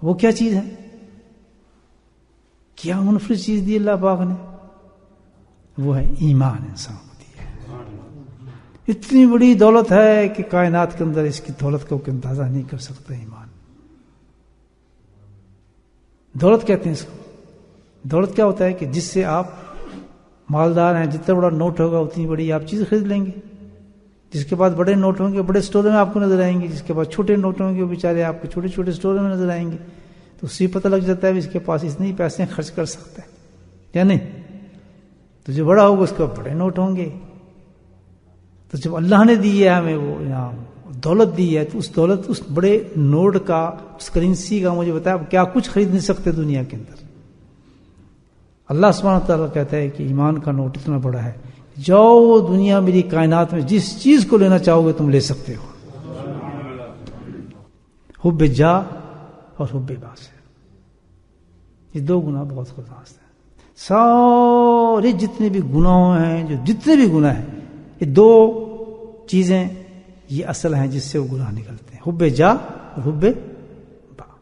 وہ کیا چیز ہے؟ کیا منفرد چیز دی اللہ پاک نے؟ وہ ہے ایمان انسان کو دی ہے۔ اتنی بڑی دولت ہے کہ کائنات کے اندر اس کی دولت کا کوئی اندازہ نہیں کر سکتا۔ ایمان دولت کہتے ہیں اس کو۔ دولت کیا ہوتا ہے کہ جس سے آپ مالدار ہیں، جتنا بڑا نوٹ ہوگا اتنی بڑی آپ چیز خرید لیں گے۔ جس کے پاس بڑے نوٹ ہوں گے بڑے اسٹوروں میں آپ کو نظر آئیں گے، جس کے پاس چھوٹے نوٹ ہوں گے وہ بیچارے آپ کو چھوٹے چھوٹے اسٹوروں میں نظر آئیں گے۔ تو اس سے پتہ لگ جاتا ہے اس کے پاس اتنے پیسے خرچ کر سکتا ہے یا نہیں۔ تو جو بڑا ہوگا اس کے بڑے نوٹ ہوں گے۔ تو جب اللہ نے دی ہے ہمیں وہ انعام، دولت دی ہے، تو اس دولت، اس بڑے نوٹ کا، اس کرنسی کا مجھے بتایا کیا کچھ خرید نہیں سکتے دنیا کے اندر۔ اللہ سبحانہ تعالیٰ کہتا ہے کہ ایمان کا نوٹ اتنا بڑا ہے، جاؤ دنیا میری کائنات میں جس چیز کو لینا چاہو گے تم لے سکتے ہو۔ حب جا اور حب باس، یہ دو گناہ بہت خطرناک ہیں۔ سارے جتنے بھی گناہ ہیں، جو جتنے بھی گناہ ہیں، یہ دو چیزیں یہ اصل ہیں جس سے وہ گناہ نکلتے ہیں، حب جا اور حب با۔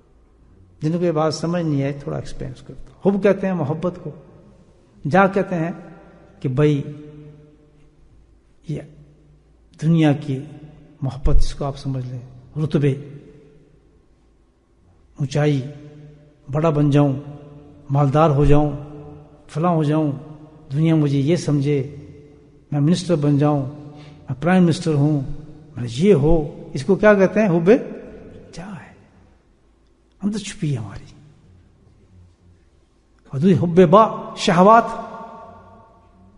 جن کو یہ بات سمجھ نہیں آئی تھوڑا ایکسپلین کرتا ہوں۔ حب کہتے ہیں محبت کو، جا کہتے ہیں کہ بھائی یہ دنیا کی محبت، جس کو آپ سمجھ لیں رتبے، اونچائی، بڑا بن جاؤں، مالدار ہو جاؤں، فلاں ہو جاؤں، دنیا مجھے یہ سمجھے، میں منسٹر بن جاؤں، میں پرائم منسٹر ہوں، میں یہ ہو، اس کو کیا کہتے ہیں؟ حب جا ہے، اندر چھپی ہے ہماری۔ اور دوسری حب با، شہوات،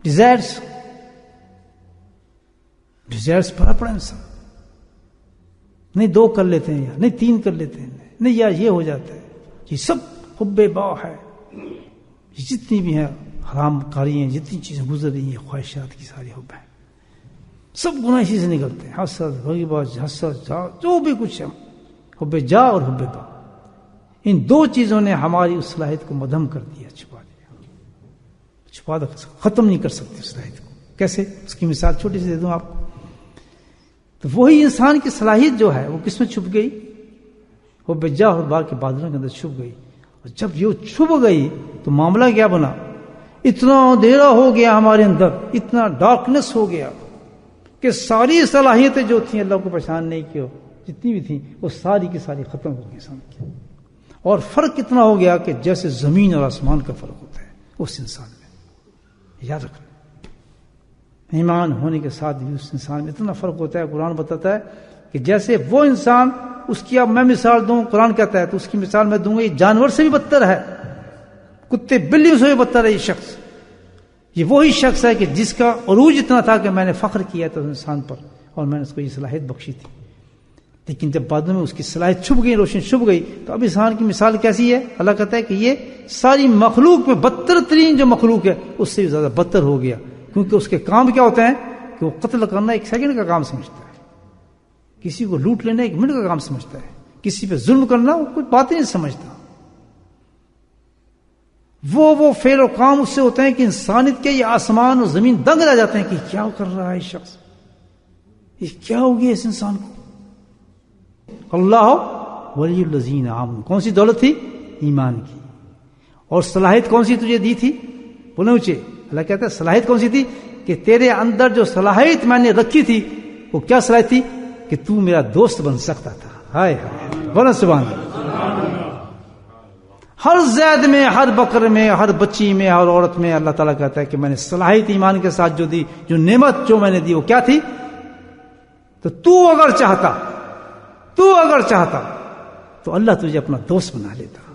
ڈیزائرس بھرا پڑا انسان، نہیں دو کر لیتے ہیں، یا نہیں تین کر لیتے ہیں، نہیں یا یہ ہو جاتا ہے، یہ سب حب با ہے۔ یہ جتنی بھی ہیں حرام کاری ہیں، جتنی چیزیں گزر رہی ہیں، خواہشات کی ساری حب ہیں، سب گناہ اسی سے نکلتے ہیں، حسد، غیبت، حسد، جو بھی کچھ ہے، حب جا اور حب با، ان دو چیزوں نے ہماری اس صلاحیت کو مدھم کر دیا، چھپا ختم نہیں کر سکتے اس صلاحیت کو۔ کیسے؟ اس کی مثال چھوٹی سی دے دوں آپ کو۔ تو وہی انسان کی صلاحیت جو ہے وہ کس میں چھپ گئی؟ حب جا اور با کے بادلوں کے اندر چھپ گئی۔ اور جب یہ چھپ گئی تو معاملہ کیا بنا؟ اتنا اندھیرا ہو گیا ہمارے اندر، اتنا ڈارکنس ہو گیا کہ ساری صلاحیتیں جو تھیں اللہ کو پہچاننے کی، جتنی بھی تھیں وہ ساری کی ساری ختم ہو گئی انسان کی۔ اور فرق اتنا ہو گیا کہ جیسے زمین اور آسمان کا فرق ہوتا ہے اس انسان میں۔ یاد رکھنا، ایمان ہونے کے ساتھ بھی اس انسان میں اتنا فرق ہوتا ہے۔ قرآن بتاتا ہے کہ جیسے وہ انسان، اس کی اب میں مثال دوں، قرآن کہتا ہے تو اس کی مثال میں دوں گا، یہ جانور سے بھی بدتر ہے، کتے بلیوں سے بھی بدتر ہے یہ شخص۔ یہ وہی شخص ہے کہ جس کا عروج اتنا تھا کہ میں نے فخر کیا تھا اس انسان پر اور میں نے اس کو یہ صلاحیت بخشی تھی، لیکن جب بعد میں اس کی صلاحیت چھپ گئی، روشنی چھپ گئی، تو اب انسان کی مثال کیسی ہے؟ اللہ کہتا ہے کہ یہ ساری مخلوق میں بدتر ترین جو مخلوق ہے اس سے زیادہ بدتر ہو گیا، کیونکہ اس کے کام کیا ہوتے ہیں کہ وہ قتل کرنا ایک سیکنڈ کا کام سمجھتا ہے، کسی کو لوٹ لینا ایک منٹ کا کام سمجھتا ہے، کسی پہ ظلم کرنا وہ کوئی بات ہی نہیں سمجھتا۔ وہ فعل و کام اس سے ہوتے ہیں کہ انسانیت کے یہ آسمان اور زمین دنگ رہ جاتے ہیں کہ کیا کر رہا ہے شخص، یہ کیا ہو گیا اس انسان کو۔ اللہ ولی الذین آمنوا، کون سی دولت تھی؟ ایمان کی۔ اور صلاحیت کون سی تجھے دی تھی؟ بولے اونچے، اللہ کہتا ہے صلاحیت کون سی تھی؟ کہ تیرے اندر جو صلاحیت میں نے رکھی تھی وہ کیا صلاحیت تھی؟ کہ تو میرا دوست بن سکتا تھا۔ ہائے ہائے، بولا سبحان اللہ۔ ہر زید میں، ہر بکر میں، ہر بچی میں، ہر عورت میں اللہ تعالیٰ کہتا ہے کہ میں نے صلاحیت ایمان کے ساتھ جو دی، جو نعمت جو میں نے دی وہ کیا تھی؟ تو اگر چاہتا تو اللہ تجھے اپنا دوست بنا لیتا۔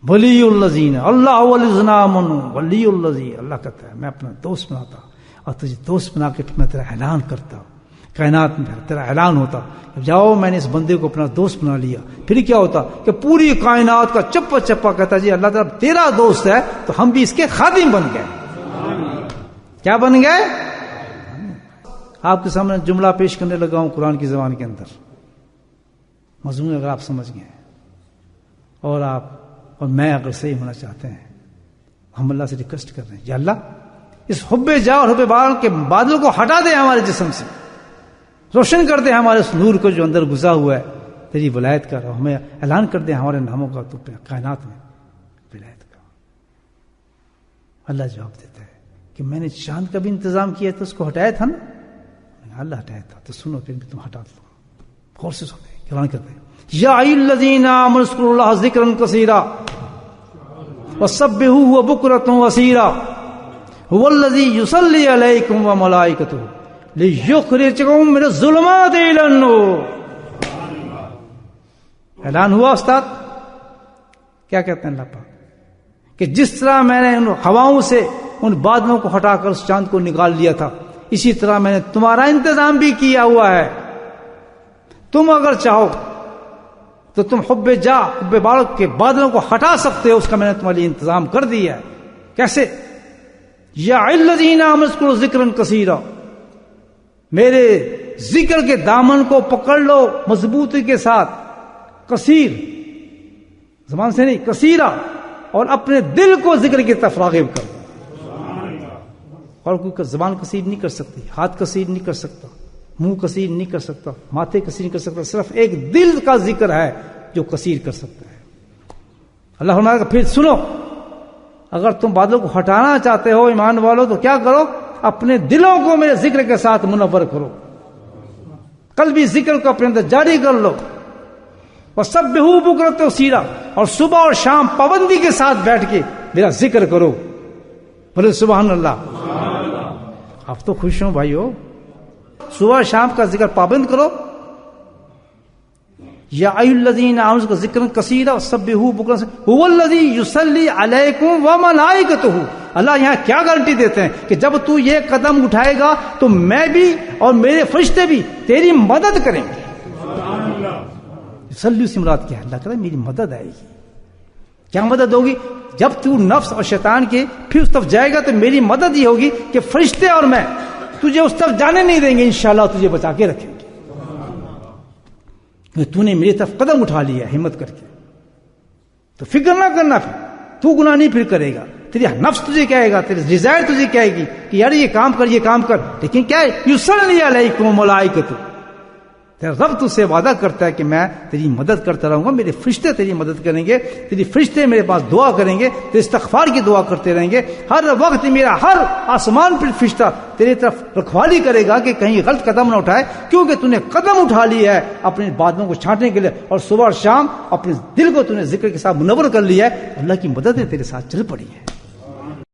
ولی الذین، اللہ ولی الذین آمنوا، ولی الذین، اللہ کہتا ہے میں اپنا دوست بناتا اور تجھے دوست بنا کے میں تیرا اعلان کرتا، کائنات میں تیرا اعلان ہوتا، جاؤ میں نے اس بندے کو اپنا دوست بنا لیا۔ پھر کیا ہوتا کہ پوری کائنات کا چپا چپا کہتا جی اللہ تعالیٰ تیرا دوست ہے تو ہم بھی اس کے خادم بن گئے۔ کیا بن گئے؟ آپ کے سامنے جملہ پیش کرنے لگا ہوں قرآن کی زبان کے اندر، مضمون اگر آپ سمجھ گئے اور آپ اور میں اگر صحیح ہونا چاہتے ہیں، ہم اللہ سے ریکویسٹ کر رہے ہیں یا اللہ اس حب جا اور حب بار کے بادل کو ہٹا دے ہمارے جسم سے، روشن کر دے ہمارے اس نور کو جو اندر گزا ہوا ہے، تیری ولایت کر، اور ہمیں اعلان کر دے ہمارے ناموں کا تو کائنات میں ولایت کر۔ اللہ جواب دیتا ہے کہ میں نے چاند کا بھی انتظام کیا تو اس کو ہٹایا تھا نا، اللہ ہٹایا تھا، تو سنو پھر بھی تم ہٹا دو۔ غور سے سنیں، اعلان کرتے ہیں یا ایھا الذین آمنوا اذکروا اللہ ذکرا کثیرا وسبحوہ بکرۃ واصیلا هو الذی یصلی علیکم وملائکتہ لیخرجکم من الظلمات الی النور۔ اعلان ہوا استاد، کیا کہتے ہیں اللہ پاک کہ جس طرح میں نے ان ہواؤں سے ان بادلوں کو ہٹا کر اس چاند کو نکال لیا تھا، اسی طرح میں نے تمہارا انتظام بھی کیا ہوا ہے۔ تم اگر چاہو تو تم حب بارک کے بادلوں کو ہٹا سکتے ہو، اس کا میں نے تمہارے لیے انتظام کر دیا ہے۔ کیسے؟ یا الذین آمنوا اذکروا ذکرا کثیرا، میرے ذکر کے دامن کو پکڑ لو مضبوطی کے ساتھ، کثیر زبان سے نہیں، کثیرا، اور اپنے دل کو ذکر کی طرف راغب کرو۔ اور کوئی زبان کثیر نہیں کر سکتی، ہاتھ کثیر نہیں کر سکتا، منہ کثیر نہیں کر سکتا، ماتھے کثیر نہیں کر سکتا، صرف ایک دل کا ذکر ہے جو کثیر کر سکتا ہے۔ اللہ فرمائے گا پھر سنو، اگر تم بادلوں کو ہٹانا چاہتے ہو ایمان والو تو کیا کرو؟ اپنے دلوں کو میرے ذکر کے ساتھ منور کرو، قلبی ذکر کو اپنے اندر جاری کر لو، وسبحوا بکرۃ واصیلا، اور صبح اور شام پابندی کے ساتھ بیٹھ کے میرا ذکر کرو۔ بولے سبحان اللہ۔ اب تو خوش ہوں بھائیو، صبح شام کا ذکر پابند کرو۔ یا ایھا الذین آمنوا ذکرا کثیرا وسبحوا بکرۃ هو الذی یصلی علیکم وملائکتہ۔ اللہ یہاں کیا گارنٹی دیتے ہیں کہ جب تو یہ قدم اٹھائے گا تو میں بھی اور میرے فرشتے بھی تیری مدد کریں گے۔ یصلی سے مراد کیا ہے؟ اللہ کہتا ہے میری مدد آئے گی۔ کیا مدد ہوگی؟ جب تو نفس اور شیطان کے پھر اس طرف جائے گا تو میری مدد یہ ہوگی کہ فرشتے اور میں تجھے اس طرف جانے نہیں دیں گے، انشاءاللہ تجھے بچا کے رکھیں گے۔ تو نے میری طرف قدم اٹھا لیا ہمت کر کے، تو فکر نہ کرنا، پھر تو گناہ نہیں پھر کرے گا، تیری نفس تجھے کہے گا، تیری ڈیزائر تجھے کہے گی کہ یار یہ کام کر، یہ کام کر، لیکن کیا ہے؟ یصلی علیکم ملائکۃ، تیرا رب تجھ سے وعدہ کرتا ہے کہ میں تیری مدد کرتا رہوں گا، میرے فرشتے تیری مدد کریں گے، تیری فرشتے میرے پاس دعا کریں گے، تیرے استغفار کی دعا کرتے رہیں گے، ہر وقت میرا ہر آسمان پر فرشتہ تیری طرف رکھوالی کرے گا کہ کہیں غلط قدم نہ اٹھائے، کیونکہ تو نے قدم اٹھا لیا ہے اپنے بادلوں کو چھانٹنے کے لیے، اور صبح اور شام اپنے دل کو تو نے ذکر کے ساتھ منور کر لیا ہے، اللہ کی مدد تیرے ساتھ چل پڑی ہے۔